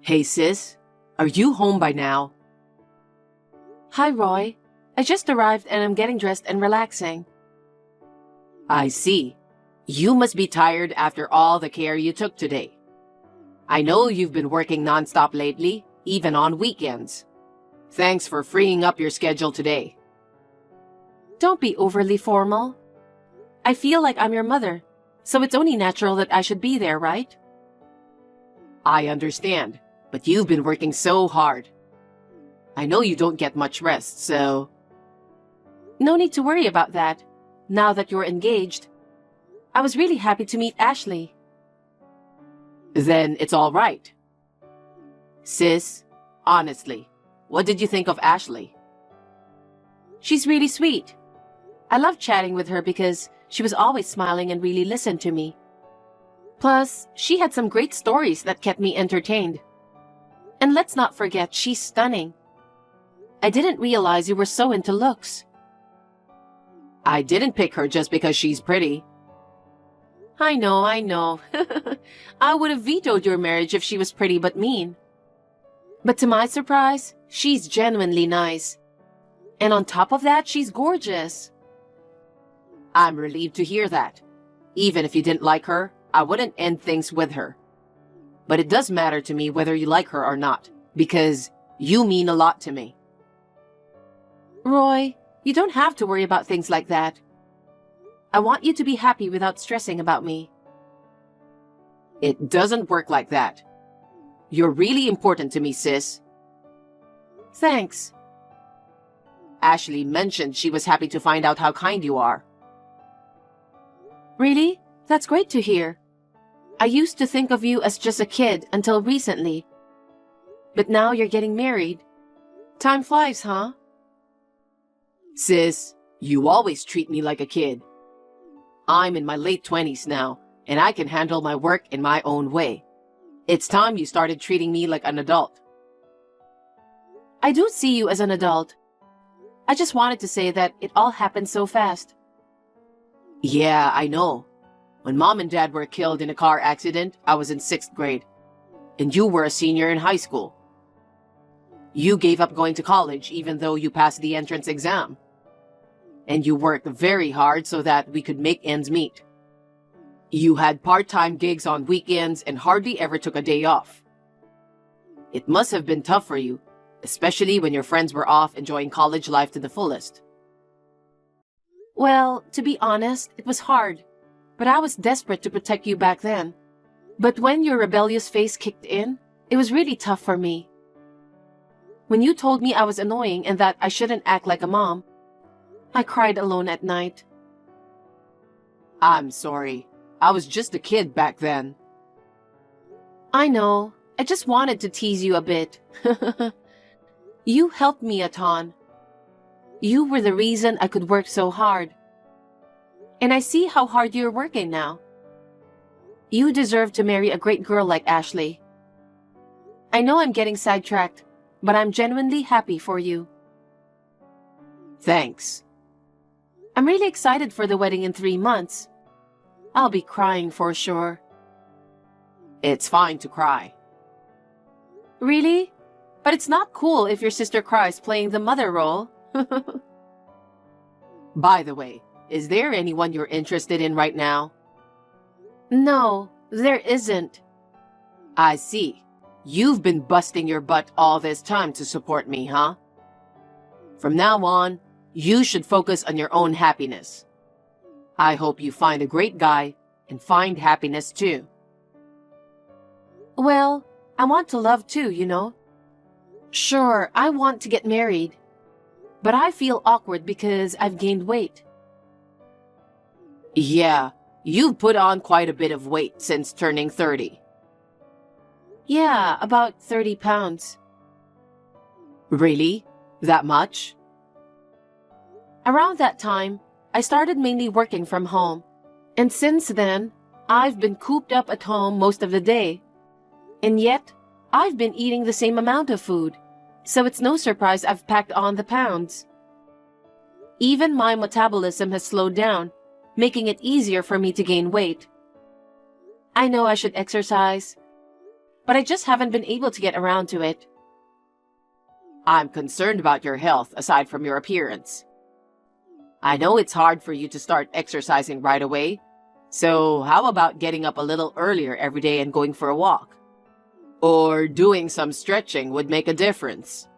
Hey sis, are you home by now? Hi, Roy. I just arrived and I'm getting dressed and relaxing. I see. You must be tired after all the care you took today. I know you've been working nonstop lately, even on weekends. Thanks for freeing up your schedule today. Don't be overly formal. I feel like I'm your mother, so it's only natural that I should be there, right? I understand, but you've been working so hard. I know you don't get much rest, so... No need to worry about that, now that you're engaged. I was really happy to meet Ashley. Then it's all right. Sis, honestly, what did you think of Ashley? She's really sweet. I loved chatting with her because she was always smiling and really listened to me. Plus, she had some great stories that kept me entertained. And let's not forget, she's stunning. I didn't realize you were so into looks. I didn't pick her just because she's pretty. I know. I would have vetoed your marriage if she was pretty but mean. But to my surprise, she's genuinely nice. And on top of that, she's gorgeous. I'm relieved to hear that. Even if you didn't like her, I wouldn't end things with her. But it does matter to me whether you like her or not, because you mean a lot to me. Roy, you don't have to worry about things like that. I want you to be happy without stressing about me. It doesn't work like that. You're really important to me, sis. Thanks. Ashley mentioned she was happy to find out how kind you are. Really? That's great to hear. I used to think of you as just a kid until recently. But now you're getting married. Time flies, huh? Sis, you always treat me like a kid. I'm in my late 20s now, and I can handle my work in my own way. It's time you started treating me like an adult. I do see you as an adult. I just wanted to say that it all happened so fast. Yeah, I know. When Mom and Dad were killed in a car accident, I was in 6th grade. And you were a senior in high school. You gave up going to college even though you passed the entrance exam. And you worked very hard so that we could make ends meet. You had part-time gigs on weekends and hardly ever took a day off. It must have been tough for you, especially when your friends were off enjoying college life to the fullest. Well, to be honest, it was hard, but I was desperate to protect you back then. But when your rebellious phase kicked in, it was really tough for me. When you told me I was annoying and that I shouldn't act like a mom, I cried alone at night. I'm sorry. I was just a kid back then. I know. I just wanted to tease you a bit. You helped me a ton. You were the reason I could work so hard. And I see how hard you're working now. You deserve to marry a great girl like Ashley. I know I'm getting sidetracked, but I'm genuinely happy for you. Thanks. I'm really excited for the wedding in 3 months. I'll be crying for sure. It's fine to cry. Really? But it's not cool if your sister cries playing the mother role. By the way, is there anyone you're interested in right now? No, there isn't. I see. You've been busting your butt all this time to support me, huh? From now on, you should focus on your own happiness. I hope you find a great guy and find happiness too. Well, I want to love too, you know. Sure, I want to get married, but I feel awkward because I've gained weight. Yeah, you've put on quite a bit of weight since turning 30. Yeah, about 30 pounds. Really? That much? Around that time, I started mainly working from home. And since then, I've been cooped up at home most of the day. And yet, I've been eating the same amount of food, so it's no surprise I've packed on the pounds. Even my metabolism has slowed down, making it easier for me to gain weight. I know I should exercise, but I just haven't been able to get around to it. I'm concerned about your health aside from your appearance. I know it's hard for you to start exercising right away, so how about getting up a little earlier every day and going for a walk? Or doing some stretching would make a difference.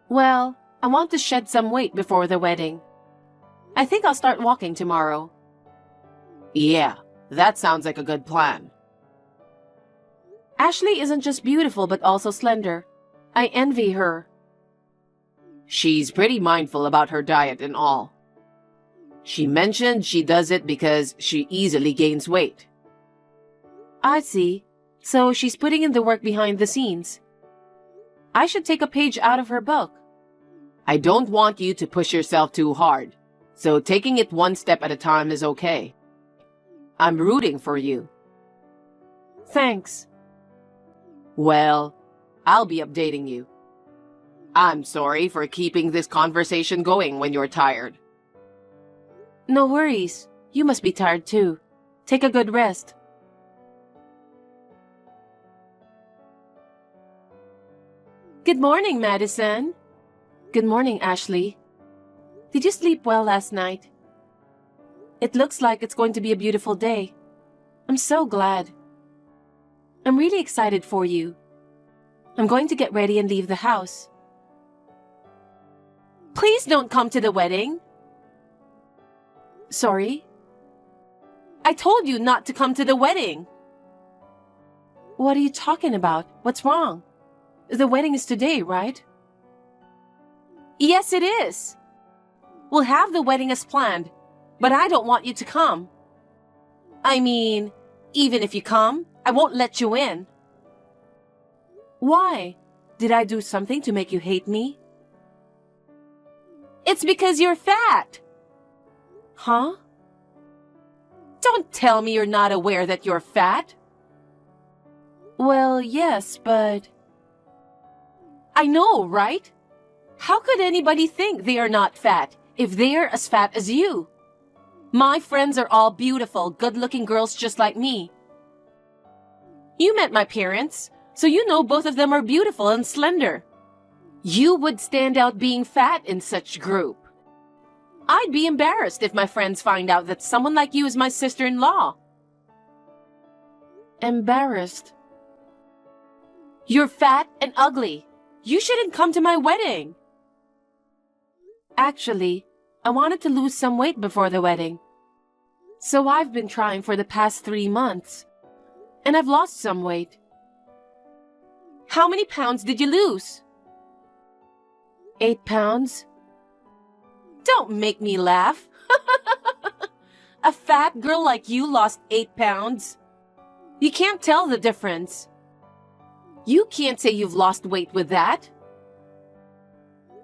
Well, I want to shed some weight before the wedding. I think I'll start walking tomorrow. Yeah, that sounds like a good plan. Ashley isn't just beautiful but also slender. I envy her. She's pretty mindful about her diet and all. She mentioned she does it because she easily gains weight. I see. So she's putting in the work behind the scenes. I should take a page out of her book. I don't want you to push yourself too hard, so taking it one step at a time is okay. I'm rooting for you. Thanks. Well, I'll be updating you. I'm sorry for keeping this conversation going when you're tired. No worries. You must be tired too. Take a good rest. Good morning, Madison. Good morning, Ashley. Did you sleep well last night? It looks like it's going to be a beautiful day. I'm so glad. I'm really excited for you. I'm going to get ready and leave the house. Please don't come to the wedding. Sorry? I told you not to come to the wedding. What are you talking about? What's wrong? The wedding is today, right? Yes, it is. We'll have the wedding as planned, but I don't want you to come. I mean, even if you come, I won't let you in. Why? Did I do something to make you hate me? It's because you're fat. Huh? Don't tell me you're not aware that you're fat. Well, yes, but... I know, right? How could anybody think they are not fat if they're as fat as you? My friends are all beautiful, good-looking girls just like me. You met my parents, so you know both of them are beautiful and slender. You would stand out being fat in such group. I'd be embarrassed if my friends find out that someone like you is my sister-in-law. Embarrassed? You're fat and ugly. You shouldn't come to my wedding. Actually, I wanted to lose some weight before the wedding. So I've been trying for the past 3 months. And I've lost some weight. How many pounds did you lose? 8 pounds. Don't make me laugh. A fat girl like you lost 8 pounds. You can't tell the difference. You can't say you've lost weight with that.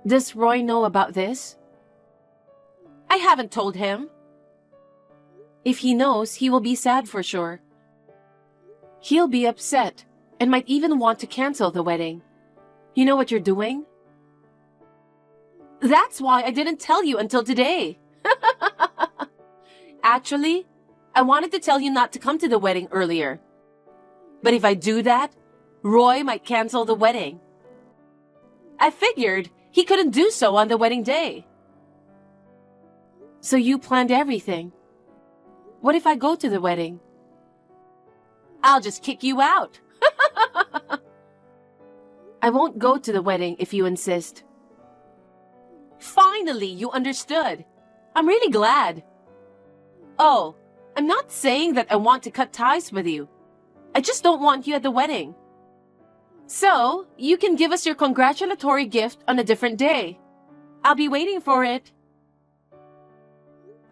Does Roy know about this? I haven't told him. If he knows, he will be sad for sure. He'll be upset and might even want to cancel the wedding. You know what you're doing? That's why I didn't tell you until today. Actually, I wanted to tell you not to come to the wedding earlier. But if I do that, Roy might cancel the wedding. I figured he couldn't do so on the wedding day. So you planned everything. What if I go to the wedding? I'll just kick you out. I won't go to the wedding if you insist. Finally, you understood. I'm really glad. Oh, I'm not saying that I want to cut ties with you. I just don't want you at the wedding. So, you can give us your congratulatory gift on a different day. I'll be waiting for it.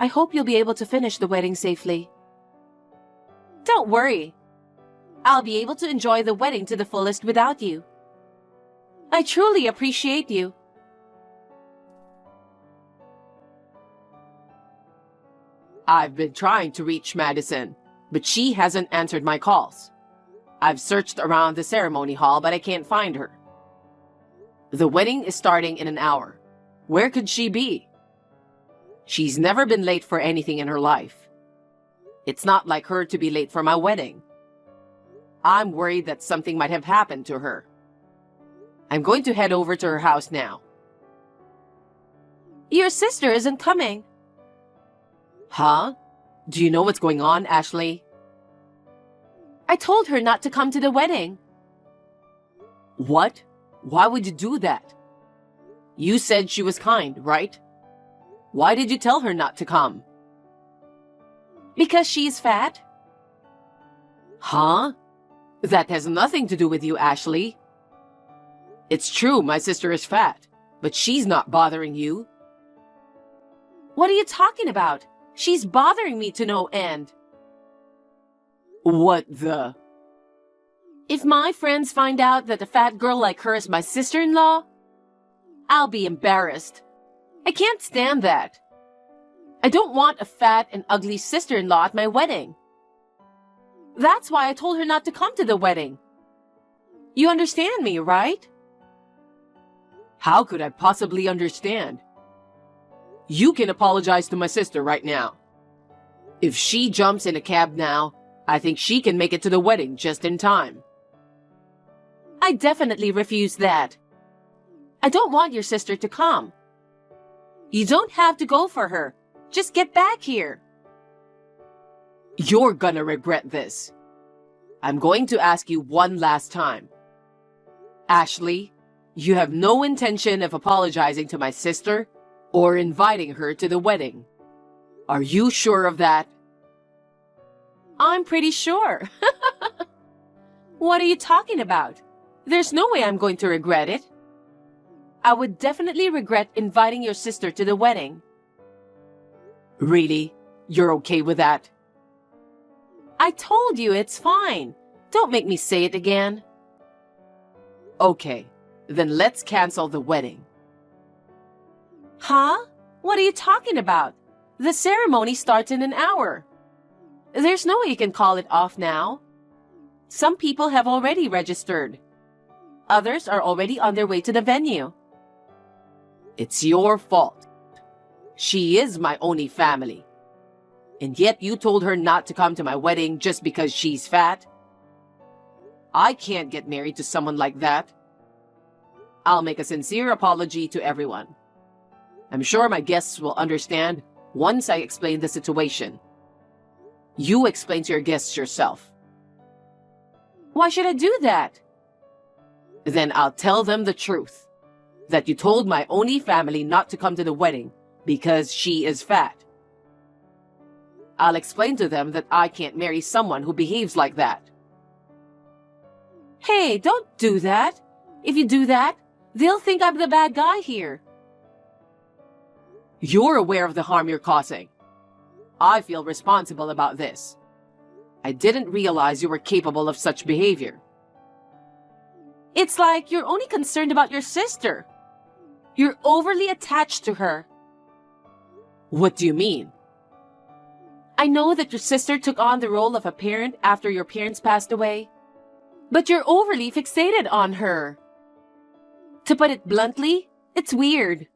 I hope you'll be able to finish the wedding safely. Don't worry. I'll be able to enjoy the wedding to the fullest without you. I truly appreciate you. I've been trying to reach Madison, but she hasn't answered my calls. I've searched around the ceremony hall, but I can't find her. The wedding is starting in an hour. Where could she be? She's never been late for anything in her life. It's not like her to be late for my wedding. I'm worried that something might have happened to her. I'm going to head over to her house now. Your sister isn't coming. Huh? Do you know what's going on, Ashley? I told her not to come to the wedding. What? Why would you do that? You said she was kind, right? Why did you tell her not to come? Because she's fat. Huh? That has nothing to do with you, Ashley. It's true, my sister is fat, but she's not bothering you. What are you talking about? She's bothering me to no end. What the? If my friends find out that a fat girl like her is my sister-in-law, I'll be embarrassed. I can't stand that. I don't want a fat and ugly sister-in-law at my wedding. That's why I told her not to come to the wedding. You understand me, right? How could I possibly understand? You can apologize to my sister right now. If she jumps in a cab now, I think she can make it to the wedding just in time. I definitely refuse that. I don't want your sister to come. You don't have to go for her. Just get back here. You're gonna regret this. I'm going to ask you one last time. Ashley, you have no intention of apologizing to my sister or inviting her to the wedding. Are you sure of that? I'm pretty sure. What are you talking about? There's no way I'm going to regret it. I would definitely regret inviting your sister to the wedding. Really? You're okay with that? I told you it's fine. Don't make me say it again. Okay, then let's cancel the wedding. Huh? What are you talking about? The ceremony starts in an hour. There's no way you can call it off now. Some people have already registered. Others are already on their way to the venue. It's your fault. She is my only family. And yet you told her not to come to my wedding just because she's fat? I can't get married to someone like that. I'll make a sincere apology to everyone. I'm sure my guests will understand once I explain the situation. You explain to your guests yourself. Why should I do that? Then I'll tell them the truth. That you told my only family not to come to the wedding because she is fat. I'll explain to them that I can't marry someone who behaves like that. Hey, don't do that. If you do that, they'll think I'm the bad guy here. You're aware of the harm you're causing. I feel responsible about this. I didn't realize you were capable of such behavior. It's like you're only concerned about your sister. You're overly attached to her. What do you mean? I know that your sister took on the role of a parent after your parents passed away, but you're overly fixated on her. To put it bluntly, it's weird.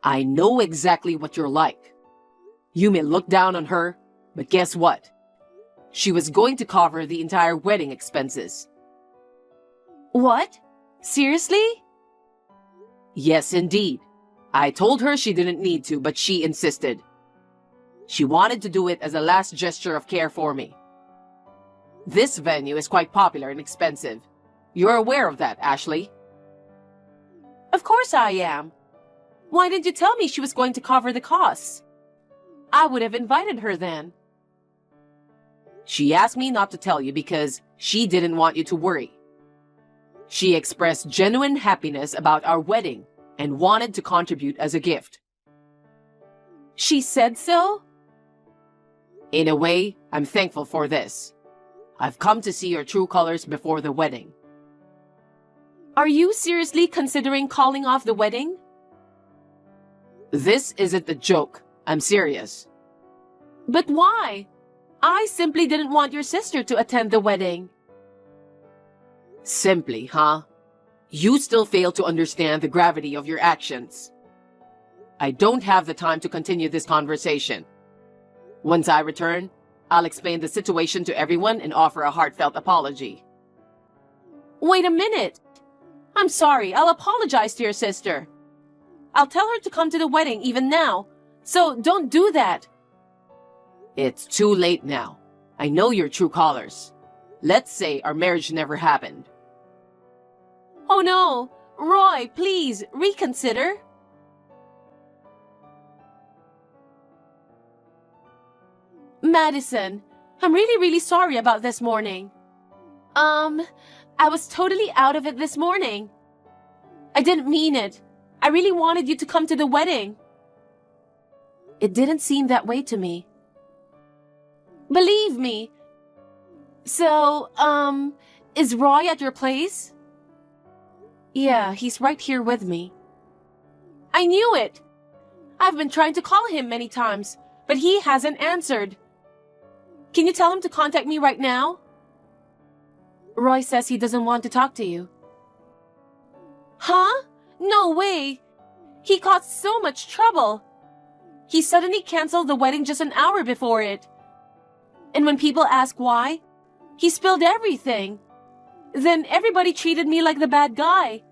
I know exactly what you're like. You may look down on her, but guess what? She was going to cover the entire wedding expenses. What? Seriously? Yes, indeed. I told her she didn't need to, but she insisted. She wanted to do it as a last gesture of care for me. This venue is quite popular and expensive. You're aware of that, Ashley? Of course I am. Why didn't you tell me she was going to cover the costs? I would have invited her then. She asked me not to tell you because she didn't want you to worry. She expressed genuine happiness about our wedding and wanted to contribute as a gift. She said so? In a way, I'm thankful for this. I've come to see your true colors before the wedding. Are you seriously considering calling off the wedding? This isn't a joke. I'm serious. But why? I simply didn't want your sister to attend the wedding. Simply, huh? You still fail to understand the gravity of your actions. I don't have the time to continue this conversation. Once I return, I'll explain the situation to everyone and offer a heartfelt apology. Wait a minute. I'm sorry. I'll apologize to your sister. I'll tell her to come to the wedding even now. So don't do that. It's too late now. I know your true colors. Let's say our marriage never happened. Oh no. Roy, please reconsider. Madison, I'm really sorry about this morning. I was totally out of it this morning. I didn't mean it. I really wanted you to come to the wedding. It didn't seem that way to me. Believe me. So, is Roy at your place? Yeah, he's right here with me. I knew it. I've been trying to call him many times, but he hasn't answered. Can you tell him to contact me right now? Roy says he doesn't want to talk to you. Huh? No way. He caused so much trouble. He suddenly canceled the wedding just an hour before it. And when people ask why, he spilled everything. Then everybody treated me like the bad guy.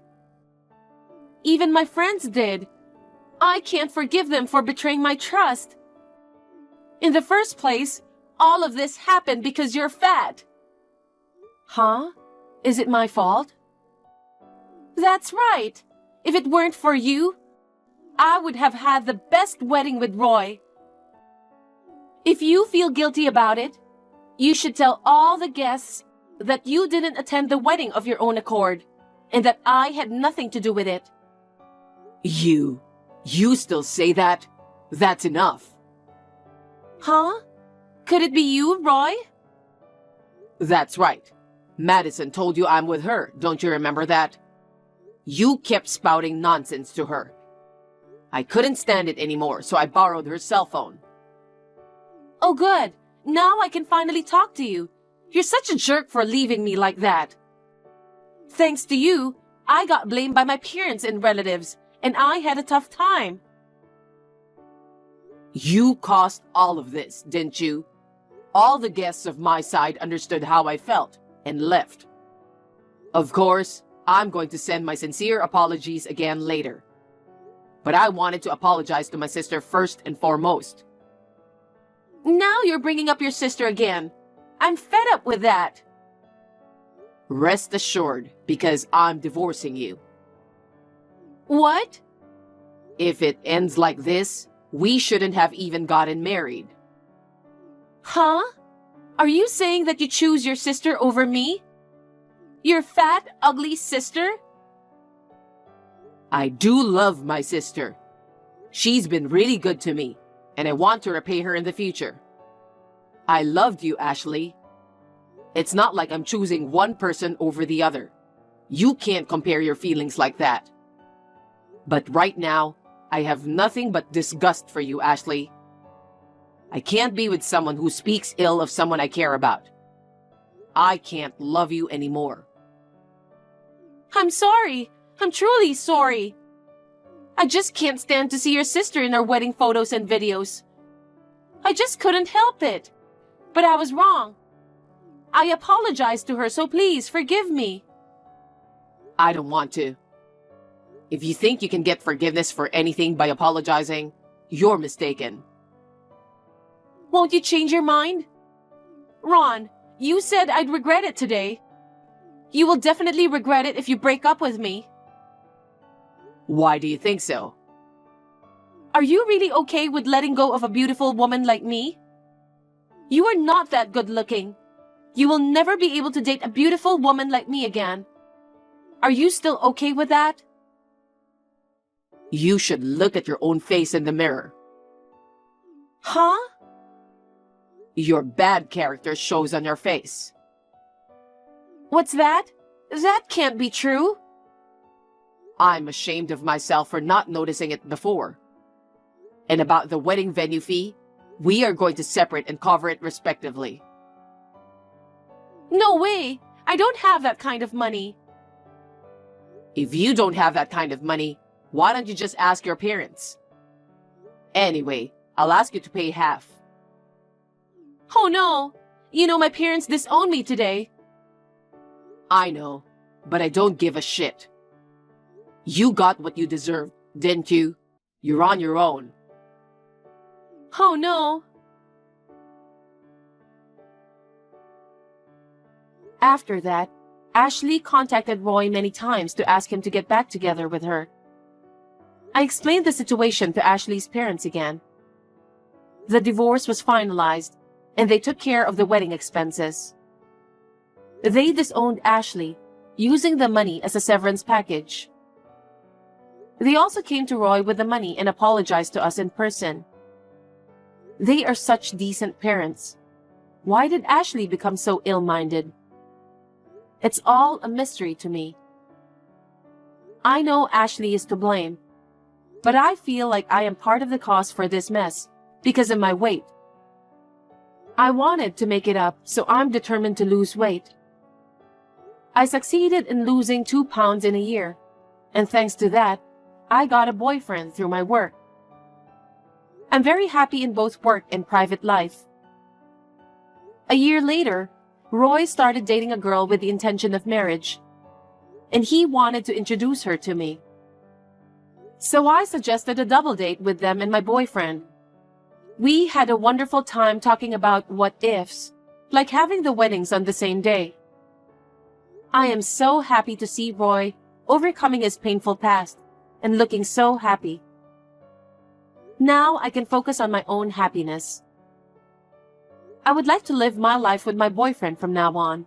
Even my friends did. I can't forgive them for betraying my trust. In the first place, all of this happened because you're fat. Huh? Is it my fault? That's right. If it weren't for you, I would have had the best wedding with Roy. If you feel guilty about it, you should tell all the guests that you didn't attend the wedding of your own accord, and that I had nothing to do with it. You still say that? That's enough. Huh? Could it be you, Roy? That's right. Madison told you I'm with her, don't you remember that? You kept spouting nonsense to her. I couldn't stand it anymore, so I borrowed her cell phone. Oh good, now I can finally talk to you. You're such a jerk for leaving me like that. Thanks to you, I got blamed by my parents and relatives, and I had a tough time. You caused all of this, didn't you? All the guests of my side understood how I felt and left. Of course, I'm going to send my sincere apologies again later. But I wanted to apologize to my sister first and foremost. Now you're bringing up your sister again. I'm fed up with that. Rest assured, because I'm divorcing you. What? If it ends like this, we shouldn't have even gotten married. Huh? Are you saying that you choose your sister over me? Your fat, ugly sister? I do love my sister. She's been really good to me, and I want to repay her in the future. I loved you, Ashley. It's not like I'm choosing one person over the other. You can't compare your feelings like that. But right now, I have nothing but disgust for you, Ashley. I can't be with someone who speaks ill of someone I care about. I can't love you anymore. I'm sorry. I'm truly sorry. I just can't stand to see your sister in her wedding photos and videos. I just couldn't help it. But I was wrong. I apologized to her, so please forgive me. I don't want to. If you think you can get forgiveness for anything by apologizing, you're mistaken. Won't you change your mind? Ron, you said I'd regret it today. You will definitely regret it if you break up with me. Why do you think so? Are you really okay with letting go of a beautiful woman like me? You are not that good looking. You will never be able to date a beautiful woman like me again. Are you still okay with that? You should look at your own face in the mirror. Huh? Your bad character shows on your face. What's that? That can't be true. I'm ashamed of myself for not noticing it before. And about the wedding venue fee, we are going to separate and cover it respectively. No way! I don't have that kind of money. If you don't have that kind of money, why don't you just ask your parents? Anyway, I'll ask you to pay half. Oh no! You know my parents disowned me today. I know, but I don't give a shit. You got what you deserved, didn't you? You're on your own. Oh no! After that, Ashley contacted Roy many times to ask him to get back together with her. I explained the situation to Ashley's parents again. The divorce was finalized, and they took care of the wedding expenses. They disowned Ashley, using the money as a severance package. They also came to Roy with the money and apologized to us in person. They are such decent parents. Why did Ashley become so ill-minded? It's all a mystery to me. I know Ashley is to blame, but I feel like I am part of the cause for this mess because of my weight. I wanted to make it up, so I'm determined to lose weight. I succeeded in losing 2 pounds in a year, and thanks to that, I got a boyfriend through my work. I'm very happy in both work and private life. A year later, Roy started dating a girl with the intention of marriage, and he wanted to introduce her to me. So I suggested a double date with them and my boyfriend. We had a wonderful time talking about what ifs, like having the weddings on the same day. I am so happy to see Roy overcoming his painful past and looking so happy. Now I can focus on my own happiness. I would like to live my life with my boyfriend from now on.